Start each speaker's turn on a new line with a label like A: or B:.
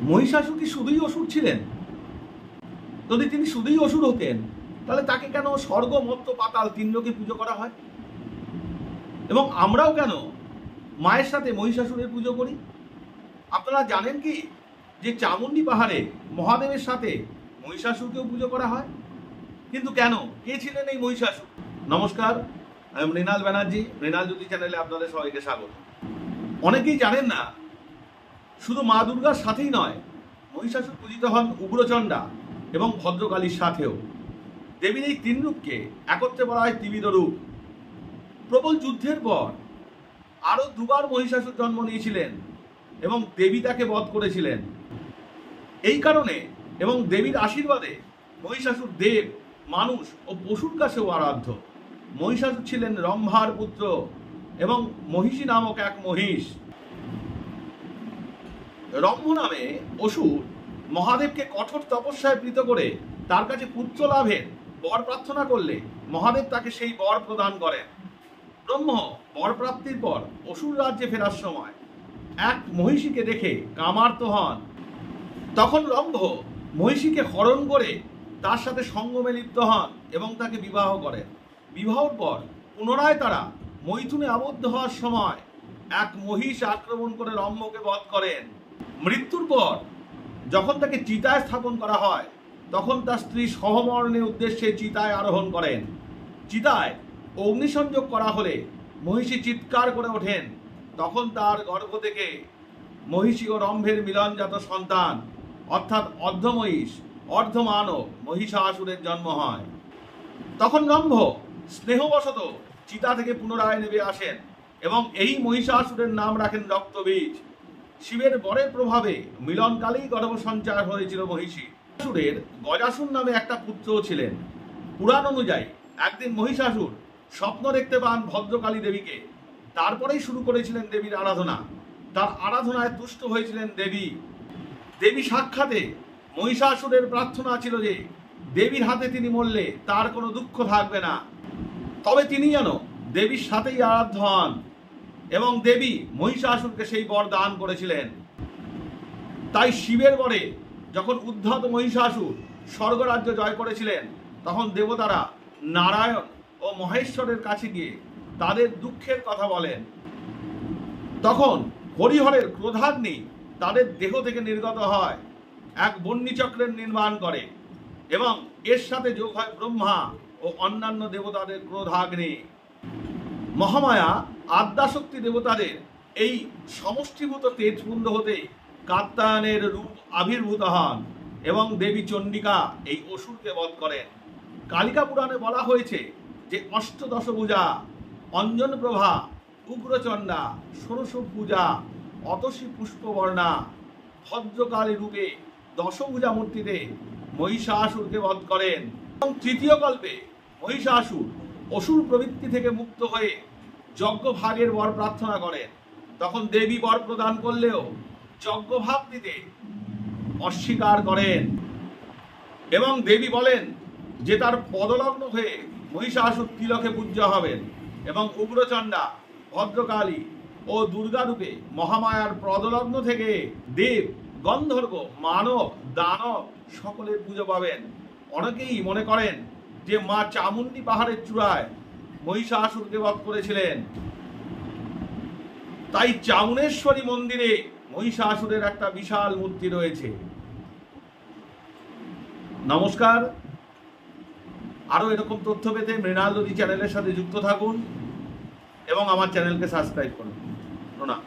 A: মহিষাসুর কি শুধুই অসুর ছিলেন? যদি তিনি শুধুই অসুর হতেন তাহলে তাকে কেন স্বর্গ, মর্ত্য, পাতাল তিন লোকে পুজো করা হয়? এবং আমরাও কেন মায়ের সাথে মহিষাসুরের পুজো করি? আপনারা জানেন কি যে চামুণ্ডী পাহাড়ে মহাদেবের সাথে মহিষাসুরকেও পুজো করা হয়? কিন্তু কেন? কে ছিলেন এই মহিষাসুর? নমস্কার, আমি মৃণাল ব্যানার্জি। মৃণাল জ্যোতি চ্যানেলে আপনাদের সবাইকে স্বাগত। অনেকেই জানেন না, শুধু মা দুর্গার সাথেই নয়, মহিষাসুর পূজিত হন উগ্রচণ্ডা এবং ভদ্রকালীর সাথেও। দেবীর এই তিন রূপকে একত্রে বলা হয় ত্রিবিধ রূপ। প্রবল যুদ্ধের পর আরও দুবার মহিষাসুর জন্ম নিয়েছিলেন এবং দেবী তাকে বধ করেছিলেন। এই কারণে এবং দেবীর আশীর্বাদে মহিষাসুর দেব, মানুষ ও পশুর কাছেও আরাধ্য। মহিষাসুর ছিলেন রম্ভার পুত্র এবং মহিষী নামক এক মহিষ। রম্ভ নামে অসুর মহাদেবকে কঠোর তপস্যায় প্রীত করে তার কাছে পুত্র লাভের বর প্রার্থনা করলে মহাদেব তাকে সেই বর প্রদান করেন। ব্রহ্ম বর প্রাপ্তির পর অসুর রাজ্যে ফেরার সময় এক মহিষীকে দেখে কামার্ত হন। তখন রম্ভ মহিষীকে হরণ করে তার সাথে সঙ্গমে লিপ্ত হন এবং তাকে বিবাহ করেন। বিবাহের পর পুনরায় তারা মৈথুনে আবদ্ধ হওয়ার সময় এক মহিষ আক্রমণ করে রম্ভকে বধ করেন। মৃত্যুর পর যখন তাকে চিতায় স্থাপন করা হয় তখন তার স্ত্রী সহমরণের উদ্দেশ্যে চিতায় আরোহণ করেন। চিতায় অগ্নিসংযোগ করা হলে মহিষী চিৎকার করে ওঠেন। তখন তার গর্ভ থেকে মহিষী ও রম্ভের মিলনজাত সন্তান অর্থাৎ অর্ধমহিষ অর্ধমানব মহিষাসুরের জন্ম হয়। তখন রম্ভ স্নেহবশত চিতা থেকে পুনরায় নেমে আসেন এবং এই মহিষাসুরের নাম রাখেন রক্তবীজ। শিবের বরের প্রভাবে মিলনকালেই গর্ভ সঞ্চার হয়েছিল মহিষী। মহিষাসুরের গজাসুর নামে একটা পুত্রও ছিলেন। পুরাণ অনুযায়ী একদিন মহিষাসুর স্বপ্ন দেখতে পান ভদ্রকালী দেবীকে। তারপরেই শুরু করেছিলেন দেবীর আরাধনা। তার আরাধনায় তুষ্ট হয়েছিলেন দেবী। দেবী সাক্ষাতে মহিষাসুরের প্রার্থনা ছিল যে দেবীর হাতে তিনি মরলে তার কোনো দুঃখ থাকবে না। তবে তিনি যেন দেবীর সাথেই আরাধ্য হন এবং দেবী মহিষাসুরকে সেই বর দান করেছিলেন। তাই শিবের বরে যখন উদ্ধত মহিষাসুর স্বর্গরাজ্য জয় করেছিলেন তখন দেবতারা নারায়ণ ও মহেশ্বরের কাছে গিয়ে তাদের দুঃখের কথা বলেন। তখন হরিহরের ক্রোধাগ্নি তাদের দেহ থেকে নির্গত হয়, এক বহ্নিচক্রের নির্মাণ করে এবং এর সাথে যোগ হয় ব্রহ্মা ও অন্যান্য দেবতাদের ক্রোধাগ্নি। মহামায়া আদ্যাশক্তি দেবতাদের এই সমষ্টিভূত তেজপুঞ্জ হতে কাত্যায়নের রূপ আবির্ভূত হন এবং দেবী চণ্ডিকা এই অসুরকে বধ করেন। কালিকা পুরাণে বলা হয়েছে যে অষ্টদশভুজা, অঞ্জন প্রভা, উগ্রচণ্ডা, ষোড়শ পূজা, অতসী পুষ্পবর্ণা, ভদ্রকালী রূপে দশভুজা মূর্তিতে মহিষাসুরকে বধ করেন। এবং তৃতীয় কল্পে মহিষাসুর অসুর প্রবৃত্তি থেকে মুক্ত হয়ে যজ্ঞভাগের বর প্রার্থনা করেন। তখন দেবী বর প্রদান করলেও যজ্ঞভাগ দিতে অস্বীকার করেন এবং দেবী বলেন যে তার পদলগ্ন হয়ে মহিষাসুর তিলকে পূজ্য হবেন এবং উগ্রচণ্ডা, ভদ্রকালী ও দুর্গা রূপে মহামায়ার পদলগ্ন থেকে দেব, গন্ধর্ব, মানব, দানব সকলের পুজো পাবেন। অনেকেই মনে করেন যে মা চামুণ্ডী পাহাড়ের চূড়ায় মহিষাসুরকে বধ করেছিলেন। তাই চামুণ্ডেশ্বরী মন্দিরে মহিষাসুরের একটা বিশাল মূর্তি রয়েছে। নমস্কার, আরও এরকম তথ্য পেতে মৃণাল জ্যোতি চ্যানেলের সাথে যুক্ত থাকুন এবং আমার চ্যানেলকে সাবস্ক্রাইব করুন। প্রণাম।